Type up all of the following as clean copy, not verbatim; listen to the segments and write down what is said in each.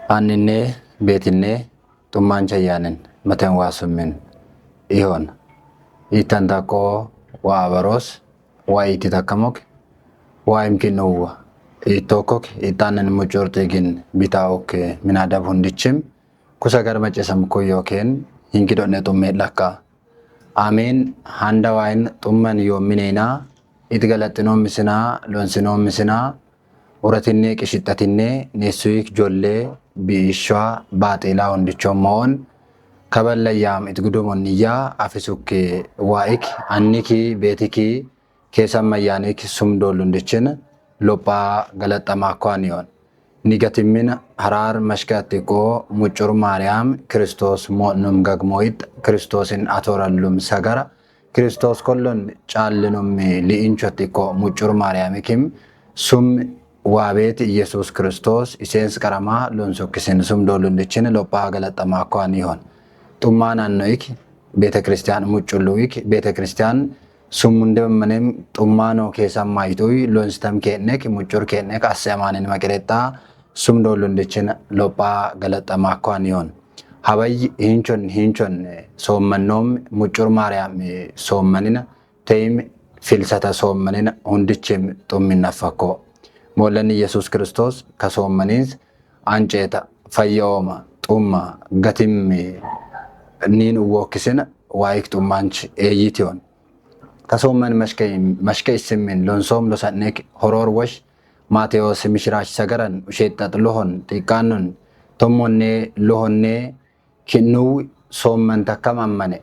Anninne beetinne xummaan chayyaanin mateen waa summin ihoon iittan takkoo waa baroos waa itti takkamok waa imkin uwwa iittokok iittaanin mucurtigin bitaa'ok minaadab hundichim kusa garmacesam kuyyokeen hinkidonne xummee lakka Amin handa wain xumman yoommineenaa itti galaxxinoommisinaa loonsinoommisinaa uratinne qishixxatinne neessuyik jollee biishwaa baaxeelaa hundichommoon kaballayyaam itti gudomonniyyaa afisukke waa'ik anniki beetikii keessan mayyaanik sumdoolundichin lophaa galaxxamaakkoaniyoon nigatimmin haraar mashkaattiqoo muccur maariyaam Kiristoos mo'num gagmoyit Kiristoosin atorallum sagara Kiristoos kollon caallinummi li'inchottiqoo muccur maariyaamikim sum waabeeti Iyesuus Kiristoos iseensi qaramaa lonsokkisin sumdoolundichin lophaa galaxxamaakkoaniyoon xummaan anno'ik beete kiristiyaan muccullu'ik beete kiristiyaan sumundemmanem xummaanoo keessan maayituy lonsitam keennek muccur keennek asse amaanin maqirexxaa sumdoolundichin lophaa galaxxamaakkoaniyoon habayyi hinchon soommannoom muccur maariyaam soommanina te'im filsata soommanina hundichim xumminnaffakko moollan Iyesuus Kiristoos ka soommaniins anceeta fayyooma xumma gatimmi niin uwwokkisina waa'ik xummaanch eeyyitiyoon ka soomman mashka issimmin lonsoom losannek horoor wash Maatewos mishiraash sagaran usheexxax lohon xiqqaannon tommonnee lohonnee kinnuu soomman takkam ammane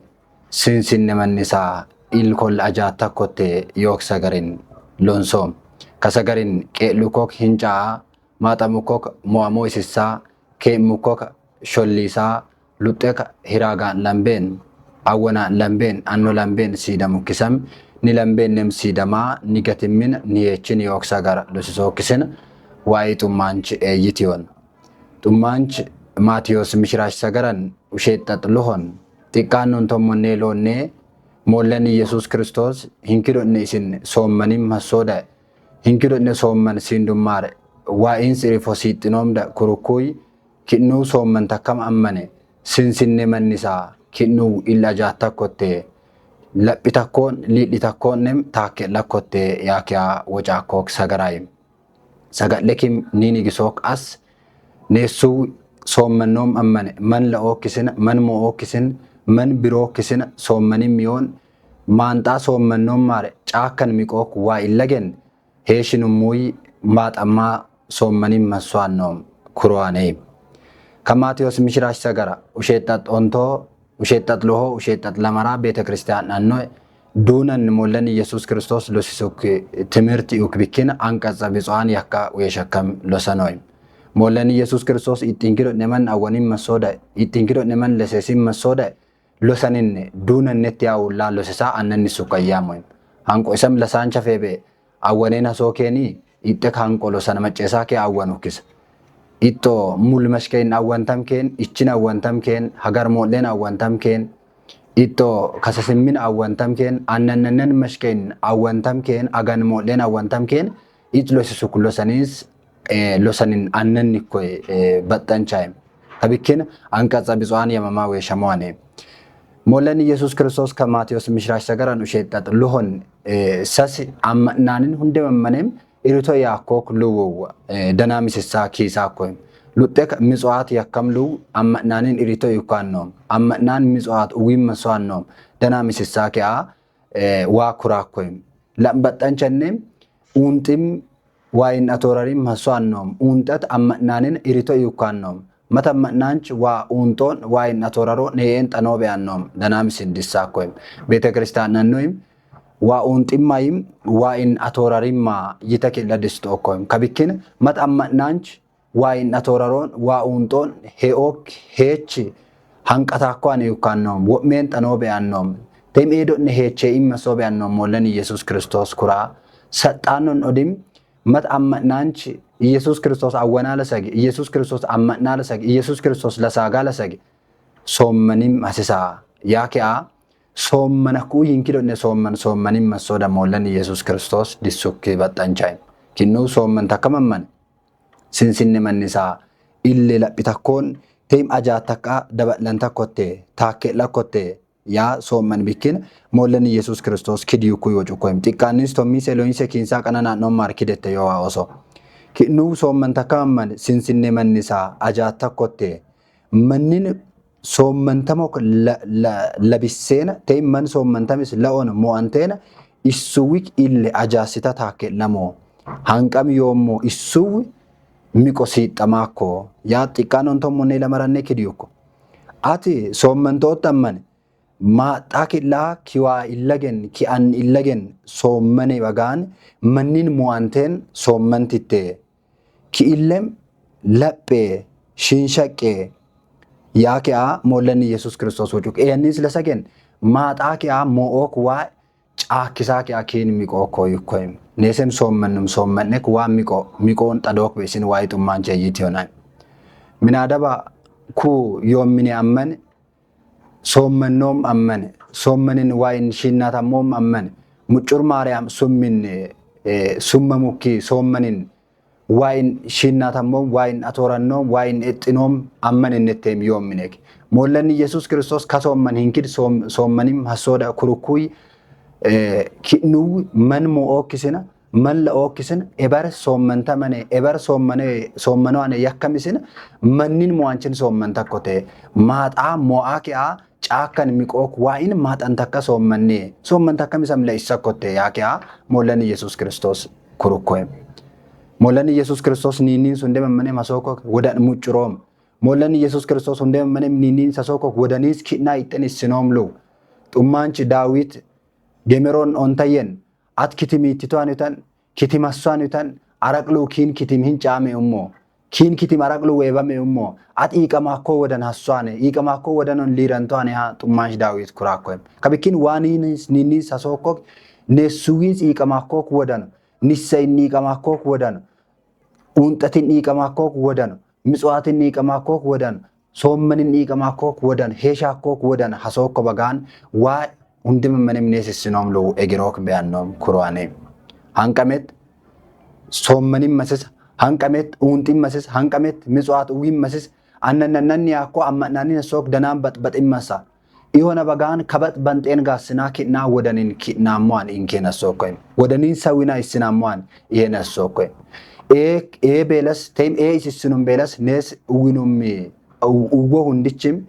sinsinne mannisaa ilkol ajaattakkotte yook sagarin lonsoom kasagarin qe'lukok hincaa maaxamukok mo'amoo isissaa keemmukok sholliisaa luxxek hiraagaan lambeen awwanaan lambeen anno lambeen siidamukkisam ni lambeen nem siidamaa ni gatimmin ni yeechin yook sagar losisookkisina waa'ee xummaanch eeyyitiyoon xummaanch Maatiyos mishiraash sagaran usheexxax lohon xiqqaannon tommonnee loonnee moollan Iyesuus Kiristoos hinkidonne isin soommanim hassooda hinkidonne soomman siindummaare waa'iinsi irifo siixxinoomda kurukkuuy kinnuu soomman takkam ammane sinsinne mannisaa kinnuu illa ajaattakkotte laphi takkoon liidhi takkoonnem taakke lakkotte yaakiyaa wocaakkook sagaraayim sagadlekim niinigisook as neessuu soommannoom ammane man la'ookkisina man mo'ookkisin man birookkisin soommanim miyoon maanxaa soommannoom maare caakkan miqook waa illagen heeshinummuuy maaxammaa soommanim massoannoom kurowaneeyim ka Maatiyos mishiraash sagara usheexxax ontoo usheexxax lohoo usheexxax lamaraa beete kiristiyaan annoe duunan moollan Iyesuus Kiristoos losisuk timirti ukbikkin anqaxa bixo'aan yakka weeshakkam losanoyim moollan Iyesuus Kiristoos ittiin kidhodne man awwanin massooda ittiin kidhodne man leseesin massooda losaninne duunannetti yaa'ullaa losisaa annanni sukkayyamoyim hanqo isam lasaancha feebe awwaneen hasoo keenii itte hanqo losana macceesaa kee awwanukkisa itto mulmashkeen awwantam keen ichin awwantam keen hagar moolleen awwantam keen itto kasasimmin awwantam keen annannannen mashkeen awwantam keen agan moolleen awwantam keen it losisuk losaniis losanin annannikkoy baxxanchaayim kabikkin anqaxa bixo'aan yamamaa weeshamoane moollan Iyesuus Kiristoos ka Maatiyos mishiraash sagaran usheexxax lohon sasi amma'naanin hundemammanem irito yaakkook luwuwwa danaamisissaa kiisaakkoyim luxxek mixo'aat yakkam luw amma'naanin irito yukkaannoom amma'naan mixo'aat uwin massoannoom danaamisissaa ke'aa waa kuraakkoyim lambaxxanchanem uunxim waayin atoorarim massoannoom uunxat amma'naanin irito yukkaannoom mata amma'naanch waa uunxoon waayin atooraroo ne'een xanoo be'annoom danaamisindissaakkoyim beete kiristiyaan annoyim waa uunximmayim waayin atoorarimmaa yita killadistookoyim kabikkin mat amma'naanch waayin atooraroon waa uunxoon he'ook heechi hanqataakkoan yukkaannoom wo'meen xanoo be'annoom te'im eedonne heechee imma soo be'annoom moollan Iyesuus Kiristoos kuraa saxxaannon odim mat amma'naanch Iyesuus Kiristoos awwanaa lasagi Iyesuus Kiristoos amma'naa lasagi Iyesuus Kiristoos lasaagaa lasagi soommanim hasisaa yaaki'aa sommana ku yinkidonne sommanin massoda moollan Iyesuus Kiristoos dissukki baxxanchaayim kinnuu somman takkamamman sinsinne mannisaa illee laphitakkoon teem ajaatakkaa dabalanta kotte taakkee lakkotte yaa soomman bikin moolleen Yesuus Kiristoos kidiyuu kuyoo cukkoom xiqqaanis tommii seelooyinse kiinsaa kana naannoo maarkidette yoo osoo nuu soomman takkaamman sinsinne mannisaa ajaatakkotte mannin soommantamok labisseena teem man soommantamis la'oon mo'anteena issuwik ille ajaasita taakkee lamoo hanqam yoommoo issuwi miko siixamaakko yaa xiqqaanoon tommonne lamaranne kidiyukko ati soommantoottamman maaxaa killaa kiwaa illagen ki'an illagen soommane bagaan mannin mo'anteen soommantitte ki'illem laphee shinshaqqee yaa ki'aa moolleen Yesuus Kiristoos wucuk eennis lasagen maaxaa ki'aa mo'ook waa caakkisaa ki'aa kiin miqoo koyukkoyim neesem soommannek waa miqoon xadook beesin waa ixummaan jeeyyiti yonaan minaadaba ku yoommini amman soommannoom amman soommanin waa in shinnatammoom amman muccur maariyaam summin summa mukkii soommanin waa in shinnatammoom waa in atoorannoom waa in exxinoom amman innetteem yoommineek moolleen Yesuus Kiristoos ka soomman hinkid soommanim hassooda kurukkuy ki'nuu man mo'ookkisina man la'ookkisina ebar soommantamane ebar soommanoane yakkamisina mannin mo'anchin soommantakko ta'e maaxaa mo'aa ki'aa caakkan miqook waa'in maaxan takka soommantakkamisam la'issakko ta'e yaa ki'aa moolleen Yesuus Kiristoos kurukkoem moolleen Yesuus Kiristoos niinniin sun deemamane masookok wadan muccuroom moolleen Yesuus Kiristoos sun deemamane niinniin sasookok wadaniis ki'naa ixxen issinoom lu xummaanchi daawit gemeroon ontayyen at kitimiittitoan yutan kitimassoan yutan araqluu kiin kitim hin caame ummoo kiin kitim araqluu weebame ummoo at iiqamaakoo wadan hassoane iiqamaakoo wadanon liirantoane haa xummaanchi daawit kuraakkoem kabikkin waaniinis niinniis hasookok neessuwiis iiqamaakkook wadano nissayin iiqamaakkook wadano unxatin iiqamaakkook wadano mitsuwaatin iiqamaakkook wadano soommanin iiqamaakkook wadano heeshaakkook wadano hasookko bagaan waa hundima manem neesissinoom lu egirook beyannoom kurwaane hanqamet soommanim masis hanqamet uunxin masis hanqamet mitsuwaat uwin masis annannanni akkoo amma'naanina sook danaan baxbaxin masa ihona bagaan kabax banxeen gaassinaa ki'naa wadanin ki'naammoan inkeena sookkoem wadanin sawina issinammoan ihena sookkoem ee beelas teem ee isissinum beelas nees uwinummi uwwo hundichim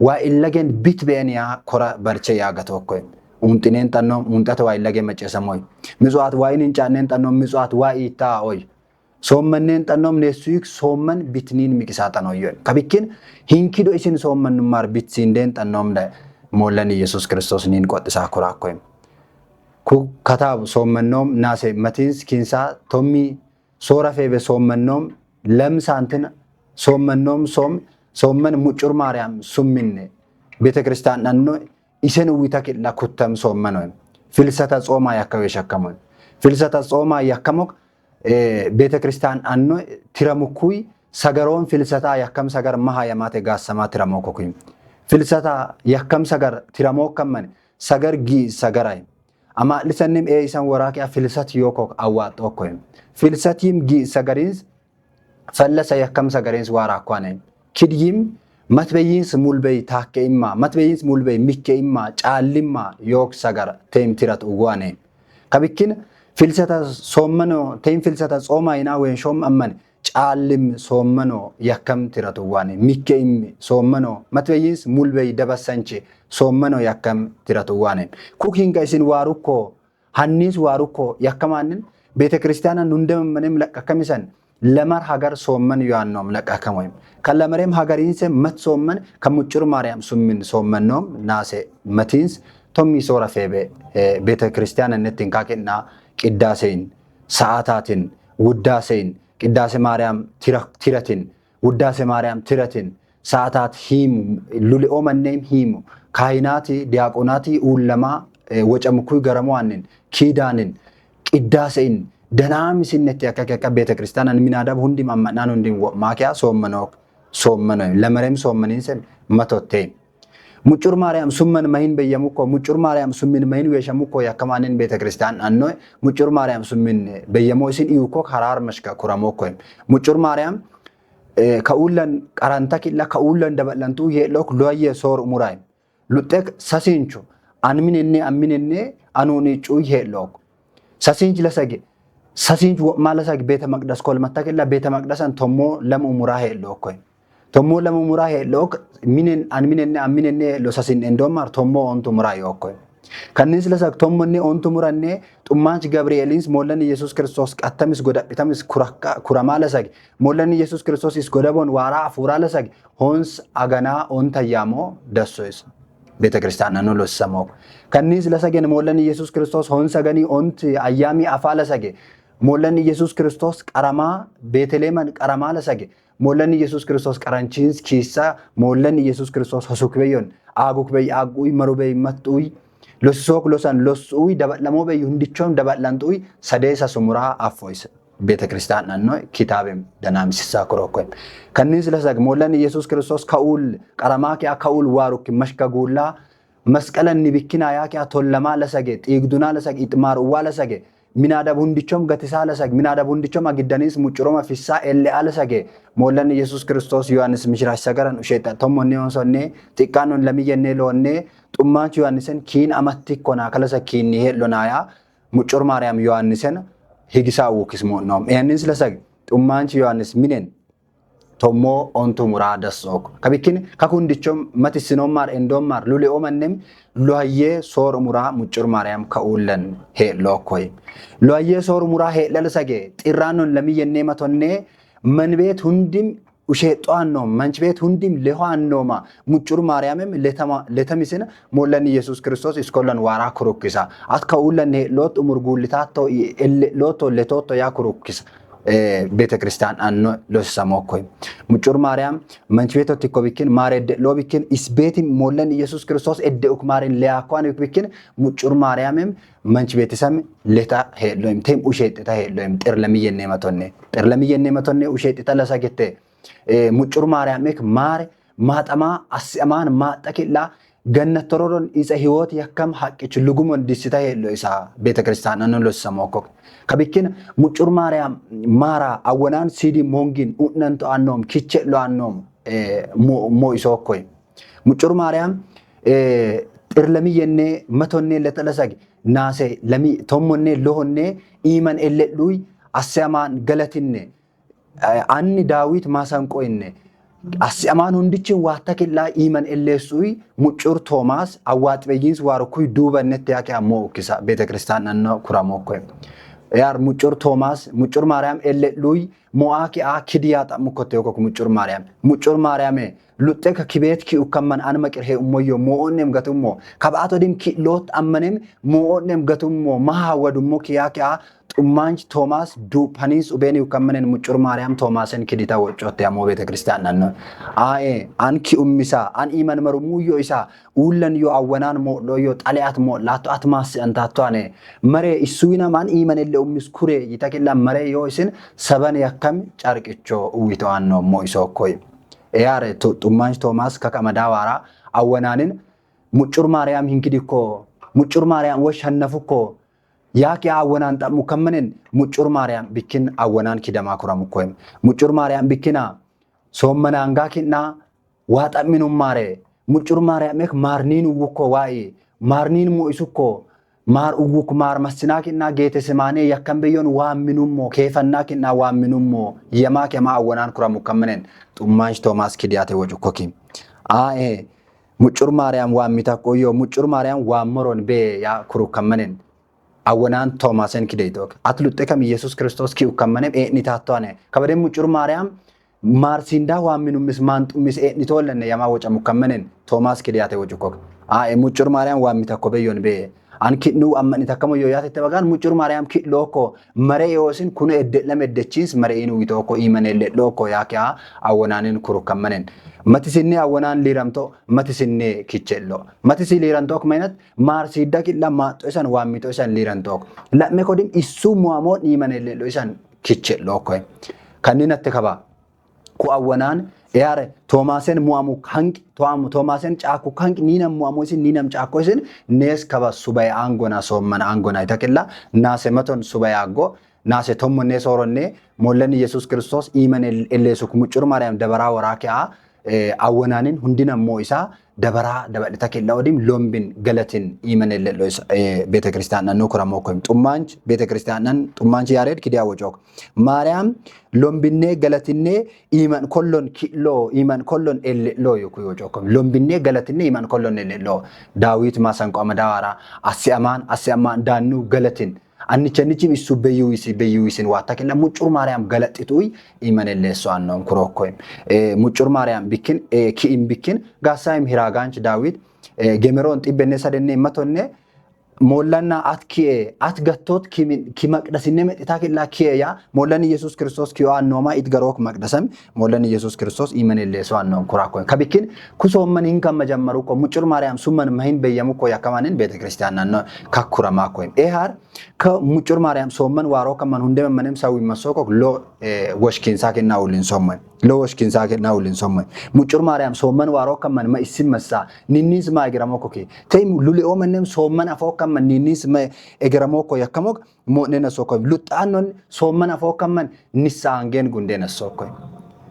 waa illagen bit beeniyaa kora barche yaaga tokkoem unxineen xannoom unxata waa illageen macceesamoy mitsuwaat waa in hincaanneen xannoom mitsuwaat waa iittaa oy soommanneen xannoom neessuyik soomman bitniin miqisaa xanoyyoen kabikkin hinkido isin soommannummaar bitsiindeen xannoom da moolleen Yesuus Kiristoos niin qoxisaa kuraakkoem ku kataabu soommannoom naase matiins kiinsaa tommii soora feebe soommannoom lamsaantina soommannoom soomman muccur maariyaam summinne ቤተ ክርስቲያን ናኖ ኢሰን ዊታክ ለኩተም ሶመኖ ፍልሰታ ጾማ ያከው የሸከመ ፍልሰታ ጾማ ያከሞክ ቤተ ክርስቲያን አኖ ትረሙኩይ ሰገሮን ፍልሰታ ያከም ሰገር ማሃ ያማተ ጋሰማ ትረሞኩይ ፍልሰታ ያከም ሰገር ትረሞከመን ሰገር ጊ ሰገራይ አማ ለሰንም ኢሰን ወራቂያ ፍልሰት ዮኮክ አዋጦኮይ ፍልሰቲም ጊ ሰገሪንስ ፈለሰ ያከም ሰገሪንስ ዋራኳነ ኪድይም matbeeyins mulbey taakkeimma matbeeyins mulbey mikkeimma caallimma yok sagar teem tirat ugwane kabikkin filsata sommano teem filsata sooma ina wen shom amman caallim sommano yakam tirat ugwane mikkeim sommano matbeeyins mulbey dabasanche sommano yakam tirat ugwane kukin gaisin warukko hannis warukko yakamanin ቤተ ክርስቲያናን እንደምንም ለቀከሚሰን ለማር ሀገር ሶመን ያንኖም ለቀከሞይም ከለመረም ሀገሪንሰ መት ሶመን ከሙጭር ማርያም ሱምን ሶመንም ናሴ መቲንስ ቶሚ ሶራ ፌበ ቤተ ክርስቲያን እንትን ካከና ቅዳሴን ሰዓታትን ውዳሴን ቅዳሴ ማርያም ትረትን ውዳሴ ማርያም ትረትን ሰዓታት ሂም ሉልኦ መነም ሂም ካይናቲ ዲያቆናቲ ኡለማ ወጨምኩ ገረሟንን ኪዳንን ቅዳሴን ደናምስነት ያከከከ ቤተ ክርስቲያንን ሚናዳብ ሁንዲ ማማናን ሁንዲ ማኪያ ሶመኖ ለመረም ሶመኒንሰ መቶቴ ሙጭር ማርያም ሱመን ማይን በየሙኮ ሙጭር ማርያም ሱምን ማይን ወየሸሙኮ ያከማንን ቤተ ክርስቲያን አኖ ሙጭር ማርያም ሱምን በየሞሲን ይውኮ ሐራር መሽካ ኩራሞኮ ሙጭር ማርያም ka'ulan qaranta killa ka'ulan dabalantu yeelok loye sor umuray lutek sasinchu anminenne anuni cu yeelok sasinch lasage sasinch malasage beta maqdas kolmatta killa beta maqdasan tomo lam umura yeelok koy tomo lam umura yeelok minen anminenne lo sasin endomar tomo ontu umura yokoy kanis lasak tomonne ontu muranne tummanch gabrielins mollan yesus kristos attamis godabitamis kurakka kuramala sag mollan yesus kristos is godabon wara afurala sag hons agana onta yamo dasois ቤተክርስቲያን ነው ለሰማው ከኒስ ለሰገን ሞለን ኢየሱስ ክርስቶስ ሆን ሰገኒ ኦንት አያሚ አፋለ ሰገ ሞለን ኢየሱስ ክርስቶስ ቀራማ ቤተሌማን ቀራማ ለሰገ ሞለን ኢየሱስ ክርስቶስ ቀራንቺንስ ኪሳ ሞለን ኢየሱስ ክርስቶስ ሆሱክበዮን አጉክበይ አጉይ መሩበይ መጡይ ለሶክ ለሳን ለሱይ ደባለሞ በይ እንዲቾም ደባላንጡይ ሰደሳ ሱሙራ አፎይስ ቤተክርስቲያን ነው ኪታብም ደናም ሲሳክሮኮይ ከኒስ ለሰግ ሞለን ኢየሱስ ክርስቶስ ካኡል ቀራማኪ አካኡል ዋሩክ መሽከጉላ መስቀለን ቢኪና ያኪ አቶለማ ለሰገ ጢግዱና ለሰግ ኢጥማር ዋለሰገ ሚናዳ ቡንዲቾም ገተሳ ለሰግ ሚናዳ ቡንዲቾም አግዳኒስ ሙጭሮማ ፊሳ ኤለ አለሰገ ሞለን ኢየሱስ ክርስቶስ ዮሐንስ ምሽራሽ ሰገረን ሸይጣ ተሞኔ ወንሶኔ ጢቃኖን ለሚየኔ ለወኔ ጡማች ዮሐንስን ኪን አማቲ ኮና ከለሰ ኪን ይሄሎናያ ሙጭር ማርያም ዮሐንስን ሂግሳው ክስሞ ነው ያንስ ለሰግ ጡማንች ዮሐንስ ሚነን ቶሞ ኦንቱ ሙራደሶክ ከቢኪን ከኩንዲቾም መትስኖማር እንዶማር ሉሊኦመንም ሎየ ሶር ሙራ ሙጭር ማርያም ከኡለን ሄሎኮይ ሎየ ሶር ሙራ ሄለለሰገ ጢራኖን ለሚየኔ መቶኔ መንቤት ሁንዲም ውሸጧን ነው መንችቤት ሁንዲም ለኋን ነውማ ሙጭር ማርያምም ለተሚስነ ሞለን ኢየሱስ ክርስቶስ እስኮለን ዋራ ኩሩክሳ አትከኡለን ሎት ሙርጉልታቶ ሎቶ ለቶቶ ያኩሩክሳ ቤተክርስቲያን አኖ ለሰማኮይ ሙጭር ማርያም መንችቤቶ ቲኮቢኪን ማረድ ሎቢኪን እስቤቲ ሞለን ኢየሱስ ክርስቶስ እደኡክ ማሪን ለያኳን ቢኪን ሙጭር ማርያምም መንችቤትሰም ለታ ሄሎም ቴም ውሸጥታ ሄሎም ጥር ለሚየኔ መቶኔ ውሸጥታ ለሳገተ ሙጭር ማርያምክ ማር ማጠማ አስማን ማጠቂላ ገነት ተሮሮን ኢሰ ህይወት ያከም ሐቅች ልጉሞን ዲስታ ሄሎ ኢሳ ቤተክርስቲያን ነው ለሰማኮ ከቢኪን ሙጭር ማርያም ማራ አወናን ሲዲ ሞንጊን ኡነንቶ አኖም ኪቸሎ አኖም ሞይሶኮይ ሙጭር ማርያም ጥር ለሚየኔ መቶኔ ለተለሰግ ናሴ ለሚ ቶሞኔ ለሆኔ ኢማን ኤለሉይ አስያማን ገለትኔ አኒ ዳዊት ማሳንቆይኔ አስያማን ሁንዲችን ዋተከላ ኢማን ኤለሱይ ሙጭር ቶማስ አዋጥበይንስ ዋርኩይ ዱበነት ያኪያ ሞክሳ ቤተክርስቲያን ነው ኩራሞኮይ ያር ሙጭር ቶማስ ሙጭር ማርያም ኤለሉይ ሞአኪ አኪዲያ ጣምኮቴ ኮክ ሙጭር ማርያም ሉጤ ከኪቤት ኪ ኡከመን አንመቅር ሄ ሞዮ ሞኦንም ገቱሞ ከባቶ ዲም ኪ ሎት አመንም ሞኦንም ገቱሞ ማሃወዱሞ ኪያኪያ ጡማንች ቶማስ ዱ ፓኒስ ኡቤኒ ኡከመንን ሙጭር ማርያም ቶማስን ኪዲታ ወጮት ያሞ ቤተክርስቲያን ነው አኤ አንኪ ኡሚሳ አን ኢማን መሩሙዮ ኢሳ ኡለን ዮ አወናን ሞ ሎዮ ጣሊያት ሞ ላቶ አትማስ አንታቷኔ መሬ ኢሱዊና ማን ኢማን ኤለ ኡሚስ ኩሬ ይታከላ መሬ ዮይስን ሰበን ያከም ጫርቅቾ ኡዊቷን ነው ሞይሶኮይ ያረ ጡማንች ቶማስ ከከመዳ ዋራ አወናንን ሙጭር ማርያም እንግዲኮ ሙጭር ማርያም ወሸነፉኮ ያኪ አወናን ጣሙ ከመንን ሙጭር ማርያም ቢኪን አወናን ኪደማ ኩራሙኮይ ሙጭር ማርያም ቢኪና ሶመናንጋኪና ዋጣሚኑ ማሬ ሙጭር ማርያም ማርኒን ውኮ ዋይ ማርኒን ሙይሱኮ ማር ውኩ ማር መስናኪና ጌተሰማኔ ያከምበዮን ዋሚኑሞ ከፈናኪና ዋሚኑሞ የማከማ አወናን ኩራሙከመንን ጡማንች ቶማስ ኪዲያቴ ወጭኮኪ አኤ ሙጭር ማርያም ዋሚታ ቆዮ ሙጭር ማርያም ዋመሮን በ ያ ኩሩከመንን አወናን ቶማስን ኪደይቶክ አትሉጠከም ኢየሱስ ክርስቶስ ኪው ከመነም ኤኒታቷነ ከበደ ሙጭር ማርያም ማርሲንዳ ዋሚኑምስ ማንጡምስ ኤኒቶለነ ያማወጨ ሙከመንን ቶማስ ኪዲያቴ ወጭኮክ አኤ ሙጭር ማርያም ዋሚታ ኮበዮን በ አንኪኑ አመን ተከሞ ዮያት ተበጋን ሙጭር ማርያም ኪሎኮ መሬ ዮስን ኩኑ ለመደቺስ መሬኑ ዊቶኮ ኢመነለ ሎኮ ያኪያ አወናንን ኩሩከመንን መትሲኔ አወናን ሊራምቶ መትሲኔ ኪቸሎ መትሲ ሊራንቶክ ማይነት ማርሲዳ ኪላ ማጦሰን ዋሚጦሰን ሊራንቶክ ለመኮዲም ኢሱ ሙአሞን ኢመነለ ሎሰን ኪቸሎ ኮይ ከኒነት ተከባ ኩ አወናን ያረ ቶማስን ሙአሙ ካንቅ ቶማስን ጫኩ ካንቅ ኒነም ሙአሙሲን ኒነም ጫኮስን ኔስ ከባ ሱባይ አንጎና ሶመን አንጎና ይተከላ ናሰ መቶን ሱባይ አጎ naase tommonne sooronne mollan Yesuus Kiristoos iman elleesuk muccur Maariyaam dabaraa waraaki'a awwanaanin hundina immoo isaa dabaraa dabadhita kella wadiin lombin galatin iman ellelo beete kiristaanaan nu kuramoo koyim xummaanch beete kiristaanaan xummaanchi yaareed kidiyaa wocook Maariyaam lombinne galatinne iman kollon killoo iman kollon ellelo yoku wocook lombinne galatinne iman kollon ellelo Daawit maasanqo amadaawara assi amaan daannu galatin anni chanichim isu beyuisin waata kella muccur Maariyaam galatituy iman elleso annon kurokkoy muccur Maariyaam bikin kiim bikin gasaim hiraganch Daawit gemeron tibenne sadenne matonne mollanna at gattot kimaqdasinne medita kella kiya mollan Yesuus Kiristoos kiyo annoma itgarok maqdasam mollan Yesuus Kiristoos iman elleso annon kurakkoy kabikin kusomman hinkam majammaru ko muccur Maariyaam summan mahin beyamu ko yakamanen beete kristiyanan kakkurama koy ehar ka muccur Maariyaam somman waro kaman hunde manem sawi masoko lo washkin sakin naulin somman lo washkin sakin naulin somman muccur Maariyaam somman waro kaman ma isim massa ninnis ma igramoko ki tay luli o manem somman afo kaman ninnis ma igramoko yakamok mo nena soko lutanon somman afo kaman nisangen gundena soko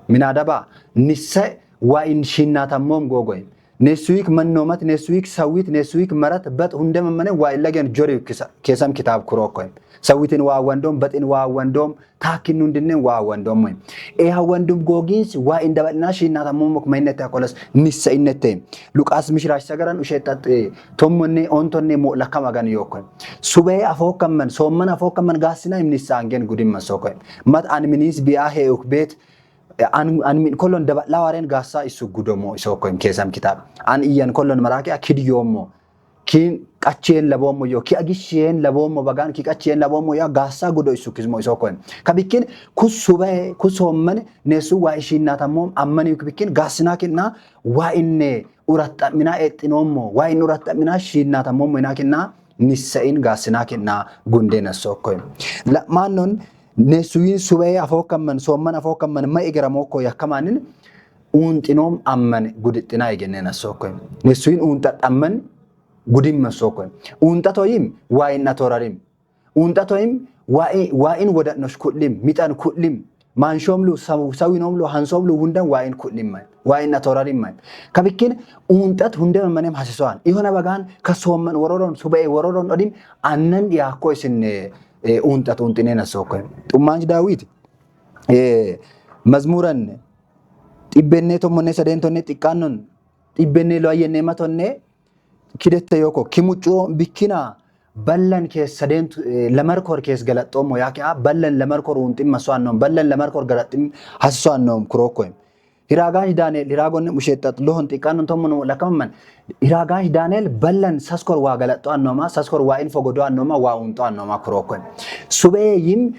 minadaba nisse wa in shinnatamom gogoy nesuik mannomat nesuik sawit nesuik marat bat hundem manen wa ilagen jori kesam kitab kurokoy sawitin wa wandom batin wa wandom takin undine wa wandom e ha wandum gogins wa indabalna shinnatamom mok maineta kolas nissa inete Luqas mishrash sagaran ushetat tommonne ontonne mo lakamagan yokoy sube afokamman somman afokamman gasina imnissa angen gudim masokoy mat an minis bi'a he ukbet an min kollon dabala waren gasa isu gudomo isokoym kesam kitab an iyan kollon maraki akidiyomo kin qachien labomo yo ki agishien labomo bagan ki qachien labomo ya gasa gudo isu kizmo isokoym kabikin kusube kusomman nesu wa ishinnatamom ammani kubikin gasina kinna wa inne urattamina etinomo wa in urattamina shinnatamom inakinna nissain gasina kinna gundena sokoym la manon nesuin sube afokamman somman afokamman ma igramoko yakamanin untinom amman gudittina igenena sokoy nesuin untattamman gudimma sokoy untatoyim wa inatorarim untatoyim wa in wadatnosh kullim mitan kullim manshomlu sawinomlu hansomlu hundan wa in kullim wa inatorarim kabikin untat hundem manem hasisoan ihona bagan kasomman wororon sube wororon odim annan yakko isinne untat untinena sokoy xummaanch Daawit mazmuran tibbenne tommonne sadentonne xiqqannon tibbenne loayenne matonne kidette yoko kimucco bikina ballan kees sadent lamarkor kees galattomo yakia ballan lamarkor untim maswannom ballan lamarkor galattim haswannom kurokoy Hiraagash Daaneel hiraagonne musheetat lohon xiqqannon tommono lakamman Hiraagash Daaneel ballan saskor waa galatto annoma saskor waa info godo annoma waa unto annoma kurokoy subeeyim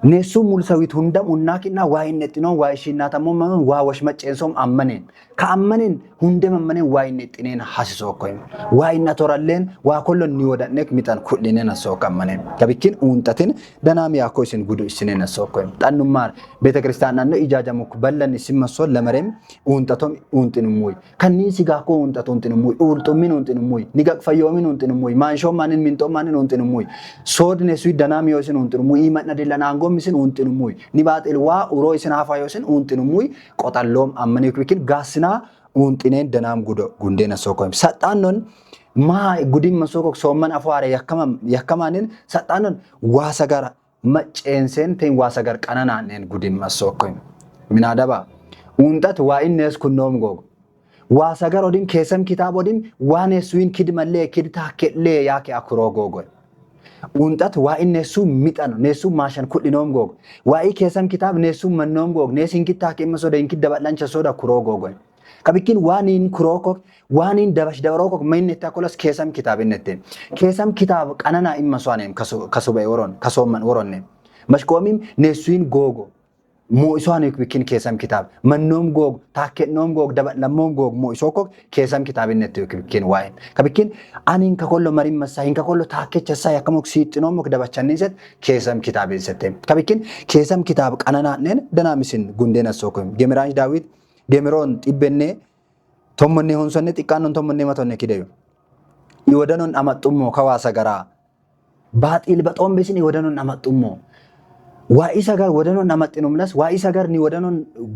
nesu mulsawit hundam unnakina waa innetino waa ishinnatamom waa washmaccensom ammanen ka ammanen hundem ammanen waa innetinen hasisokoy waa innatorallen waa kollon ni wodannek mitan kullinen asokammanen kabikin untatin danami yakoisin gudu isinen asokoy tannumar beete kristiyaananno ijajamuk ballan isimmaso lamarem untatom untinumuy kanni siga ko untat untinumuy ultumin untinumuy nigak fayomin untinumuy mansho manin minto manin untinumuy sodne sui danami yosin untinumuy imanna dilana misin untinumuy nibatil wa uro isin hafayosin untinumuy qotallom ammani kubikin gasina untinen danam gudo gundena sokoym satannon ma gudim masokok somman afware yakamanin satannon wasagar maccensen ten wasagar qanananen gudim masokoym minadaba untat wa innes kunnom gog wasagar odin kesam kitab odin wane suin kidmalle kidta kelle yake akro gogoy untat wa innesu mitan nesu mashan kullinom gog wa kesam kitab nesu mannom gog nesin kitta kemso den kiddabalancha soda kuro gogoy kabikin wanin kurokok wanin dabash dabarokok mainneta kolas kesam kitab innette kesam kitab qanana immaswanem kasube woron kasomman woronne mashkomim nesuin gogo mo iswanek bikin kesam kitab mannom gog taketnom gog dabalamom gog mo isokok kesam kitab innette bikin wain kabikin anin ka kollo marim masahin ka kollo takechasa yakamok siitnomok dabachanniset kesam kitab insette kabikin kesam kitab qanana nen danamisin gundena sokom Gemeranch Daawit Gemeron tibbenne tommonne honsonne xiqqannon tommonne matonne kideyo iwodanon amaxxummo kawasa gara baaxil baxoon besin iwodanon amaxxummo ዋኢሳ ጋር ወደኖ ናመጥኑ ምለስ ዋኢሳ ጋር ኒ ወደኖ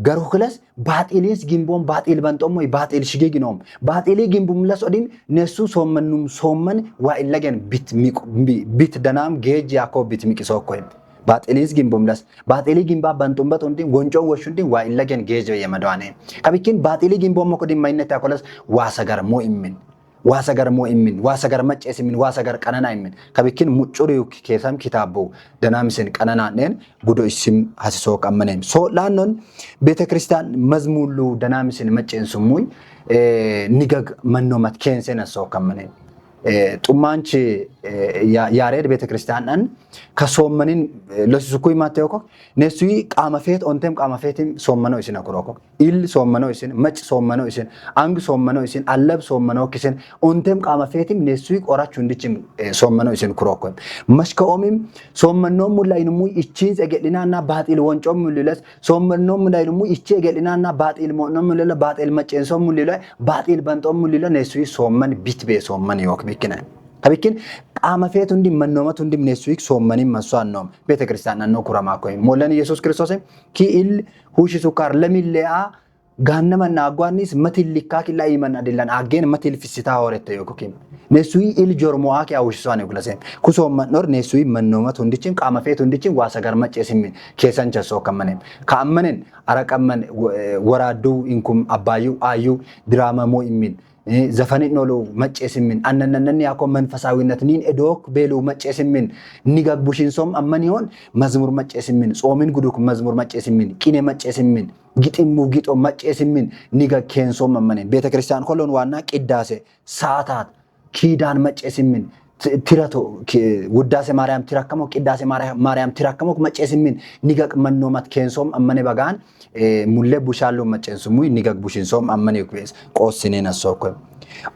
ገሩ ክለስ ባጢሊስ ጊምቦን ባጢል በንጦሞ ባጢል ሽጌግኖም ባጢሊ ጊምቡ ምለስ ኦዲም ነሱ ሶመኑም ሶመን ዋኢለገን ቢት ደናም ጌጅ ያኮ ቢት ሚቂሶኮይ ባጢሊስ ጊምቡ ምለስ ባጢሊ ጊምባ በንጦምበት እንዲ ጎንጮን ወሹንዲ ዋኢለገን ጌጅ የመዳዋኔ ከቢኪን ባጢሊ ጊምቦ መኮዲ ማይነት ያኮለስ ዋሳ ጋር ሞኢምን ዋሰገር ሞኢምን ዋሰገር መጨስምን ዋሰገር ቀነናይምን ከቢኪን ሙጩሪው ኬሳም ኪታቦ ደናምስን ቀነናነን ጉዶ እስም ሐሲሶ ቀመነም ሶ ላኖን ቤተክርስቲያን መዝሙሉ ደናምስን መጨንሱሙይ ንገግ መኖመት ኬንሰን ሶ ቀመነም ጡማንቺ ያሬድ ቤተክርስቲያንን ከሶመንን ለሱኩይ ማቴውኮ ነሱይ ቃመፌት ኦንተም ቃመፌትም ሶመነው ይስና ኩሮኮ ኢል ሶመነው ይስን መጭ ሶመነው ይስን አንግ ሶመነው ይስን አለብ ሶመነው ክስን ኦንተም ቃመፌትም ነሱይ ቆራቹ እንድችም ሶመነው ይስን ኩሮኮ መስከኦምም ሶመነው ሙላይንሙ እቺን ዘገሊናና ባጢል ወንጮም ሙልለስ ሶመነው ሙላይንሙ እቺ ገሊናና ባጢል ሞኖም ሙልለ ባጢል መጨንሶም ሙልለ ባጢል በንጦም ሙልለ ነሱይ ሶመን ቢትቤ ሶመን ይወክ ቢክነ ከቢኪን ቃመፌት እንዲ መኖመት እንዲ ነሱይ ሶመኒ መስዋን ነው ቤተክርስቲያን ነው ኩራማ ኮይ ሞለን ኢየሱስ ክርስቶስ ኪኢል ሁሽ ሱካር ለሚለያ ጋነመና አጓኒስ መትልካ ኪላ ይመን አይደለን አገን መትል ፍስታ ወረተ ይኮኪም ነሱይ ኢል ጆርሞአክ ያውሽ ሷን ይኩለሰ ኩሶመን ኖር ነሱይ መኖመት እንዲችን ቃመፌት እንዲችን ዋሰጋር መጨስሚን ኬሰንቸሶ ከመነም ካመነን አረቀመን ወራዱ ኢንኩም አባዩ አዩ ድራማሞ ኢሚን ዘፈኒት ኖሎ መጨስሚን አነነነን ያኮ መንፈሳዊነት ኒን ኤዶክ ቤሉ መጨስሚን ንጋግቡሽንሶም አመን ይሆን መዝሙር መጨስሚን ጾምን ጉዱክ መዝሙር መጨስሚን ቂኔ መጨስሚን ግጥሙ ግጦ መጨስሚን ንጋግ ኬንሶም አመን ቤተክርስቲያን ኮሎን ዋና ቅዳሴ ሰዓታት ኪዳን መጨስሚን ትራቶ ውዳሴ ማርያም ትራከሞ ቅዳሴ ማርያም ትራከሞ መጨስሚን ንጋግ መኖማት ኬንሶም አመን ባጋን ሙሌ ቡሻሉ መጨንሱሙ ንጋግ ቡሽንሶም አመን ይኩስ ቆስኔን አሶኮ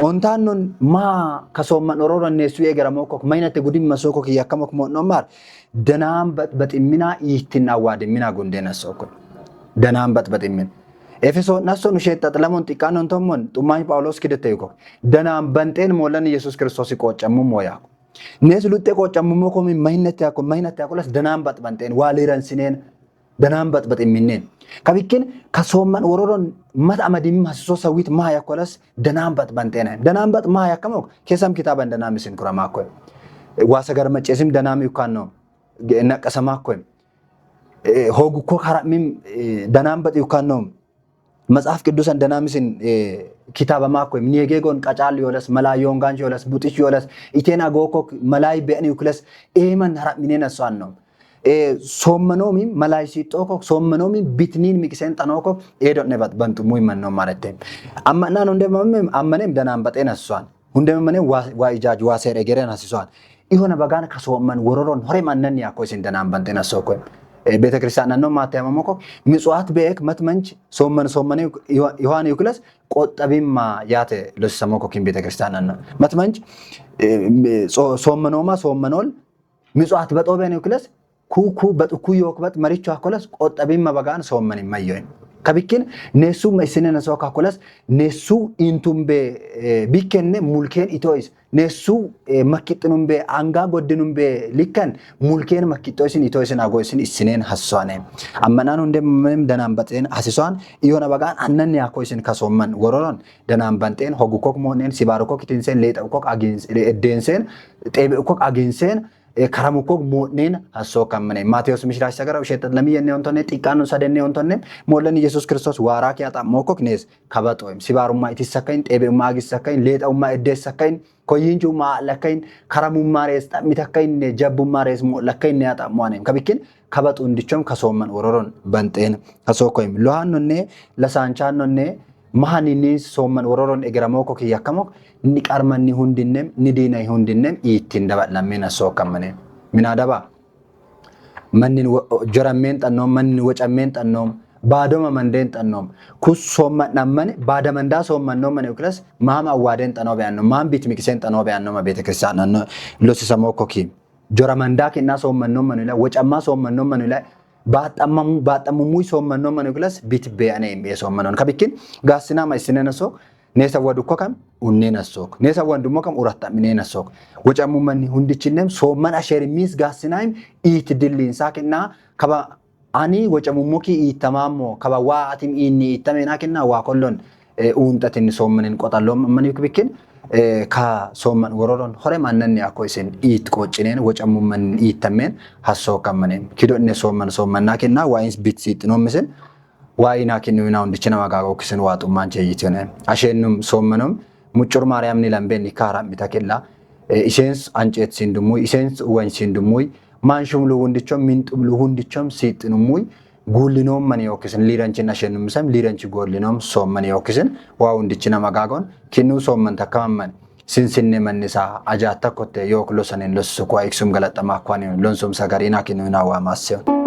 ኦንታኖን ማ ከሶመን ኦሮሮ ነሱ የገረመው ኮክ ማይነተ ጉዲም መስኮ ያከመክ ሞኖማር ደናም በጥሚና ይህትና ዋድሚና ጉንደና አሶኮ ደናም በጥሚና ኤፌሶን ናሶን ሸጣጥ ለሞን ጢቃኖን እንተሞን ጡማኝ ጳውሎስ ክደተይኮ ደናም በንጤን ሞለን ኢየሱስ ክርስቶስ ይቆጨሙ ሞያ ነስ ሉጤ ቆጨሙ ሞኮም ማይነተ ያኮለስ ደናም በጥበንጤን ዋሊረን ሲኔን ደናም በጥሚኔን ከቢኪን ከሶመን ወሮሮን መጣመዲም ሐሰሶ ሰዊት ማ ያኮለስ ደናም በጥበንጤን ደናም በጥ ማ ያከመው ከሰም ኪታበን ደናም ሲን ኩራማኮ ዋሰገር መጨስም ደናም ይካን ነው ነቀሰማኮ ሆጉኮ ካራሚም ደናም በጥ ይካን ነው መጽሐፍ ቅዱስን ደናምስን ኪታበማኮ ምኒጌጎን ቀጫል ይወለስ መላዮን ጋንጆ ይወለስ ቡጥሽ ይወለስ ኢቴና ጎኮ መላይ በእን ይኩለስ ኤመን ራሚኔን አሷን ነው ሶመኖሚ መላይ ሲጦኮ ሶመኖሚ ቢትኒን ሚክሰን ጠኖኮ ኤዶት ነባት በንቱ ሙይመን ነው ማለት አማና ነው እንደማመም አመነም ደናም በጤና አሷን እንደማመነ ዋይጃጅ ዋሰረ ገረን አስሷን ይሆነ በጋን ከሶመን ወሮሮን ሆሬ ማነን ያኮ ሲን ደናም በንጤና ሶኮ ቤተክርስቲያን ነው ማታያመሞኮ ምጽዋት በእክ መትመንች ሶመን ዮሐን ይኩለስ ቆጠቢማ ያተ ለሰሞኮ ኪን ቤተክርስቲያን ነው መትመንች ሶመኖማ ሶመኖል ምጽዋት በጦበን ይኩለስ ኩኩ በጥኩ ይወክበት መሪቹ አኮለስ ቆጠቢማ በጋን ሶመን ይመየን ከቢኪን ነሱ መስነነ ሶካ ኮለስ ነሱ ኢንቱምቤ ቢከነ ሙልኬን ኢቶይስ ነሱ መክጥኑምቤ አንጋ ጎድኑምቤ ሊከን ሙልኬን መክጦይስን ኢቶይስን አጎይስን እስነን ሐሷኔ አመናኑ እንደምንም ደናም በጤን አሲሷን ይሆነ በጋን አነን ያኮይስን ከሶመን ወሮሮን ደናም በንጤን ሆጉኮክ ሞነን ሲባርኮክ ቲንሰን ሌጠውኮክ አጊንስ ዴንሰን ጤብኮክ አጊንሰን ከረሙኮ ሞኔን ሐሶ ከመነ ማቴዎስ ምሽራሽ ሰገራው ሸተት ለሚየነ ወንቶነ ጢቃኑ ሰደነ ወንቶነ ሞለን ኢየሱስ ክርስቶስ ዋራክ ያጣ ሞኮክ ነስ ከበጦይም ሲባሩማ ኢትሰከኝ ጤቤማ አግሰከኝ ሌጣውማ እደሰከኝ ኮይንጁማ ለከኝ ከረሙማ ሬስ ሚተከኝ ጀቡማ ሬስ ሞ ለከኝ ያጣ ሞኔም ከቢኪን ከበጡ እንዲቾም ከሶመን ወሮሮን በንጤን ከሶኮይም ሎሃንነ ለሳንቻንነ ማሃኒኒስ ሶመን ወሮሮን እግራሞኮ ከያከሞክ ንቀርመኒ ሁንድነም ንዲና ሁንድነም ይትንደባላሜና ሶከመነ ሚናዳባ ማንን ጀራሜን ጠኖም ማንን ወጫሜን ጠኖም ባዶማ መንደን ጠኖም ኩስ ሶመን ናመን ባደመንዳ ሶመን ነው ማን ይክለስ ማም አዋደን ጠኖ ቢያን ነው ማም ቢት ሚክሰን ጠኖ ቢያን ነው ቤተክርስቲያን ነው ሎሲሰሞኮ ኪ ጀራመንዳ ከና ሶመን ነው ማን ይላ ወጫማ ሶመን ነው ማን ይላ ባጣሙሙይ ሶመን ነው ማን ይክለስ ቢት ቢያኔ የሶመን ነው ከቢኪን ጋስና ማይስነነሶ ነሰ ወዱኮ ከም unneen assook neesa wandummoo kam uratta mineen assook wacamu manni hundichinem soomman asheerimis gaasinaayim iiti dilliinsaa kennaa kaba ani wacamummoo ki iitamaammoo kaba waa atim inni iitameenaa kennaa waa kollon uuntatin soommanin qotalloom mani bikin ka soomman wororon hore mannanni akko isin iit qocineen wacamumman iitameen hassoo kammanen kido inne soomman kennaa waa ins bitsiit noomisen waayina kennu ina hundichina magaagoo kisin waaxummaan jeeyitene asheenum soommanum muccur maariyaamni lambeeni kaaraan bitakella isheenis anceet sindumuy isheenis uwan sindumuy maanshum lu hundichom minxum lu hundichom siitinumuy guulinoom mani yookisin liiranchin asheenum sam liiranchi goolinoom soommani yookisin waa hundichina magaagoon kennu soomman takkamamman sinsinne mannisaa ajaatta kotte yook losanin lossu kwa iksum galaxamaa kwani lonsum sagariina kennu ina waa maaseon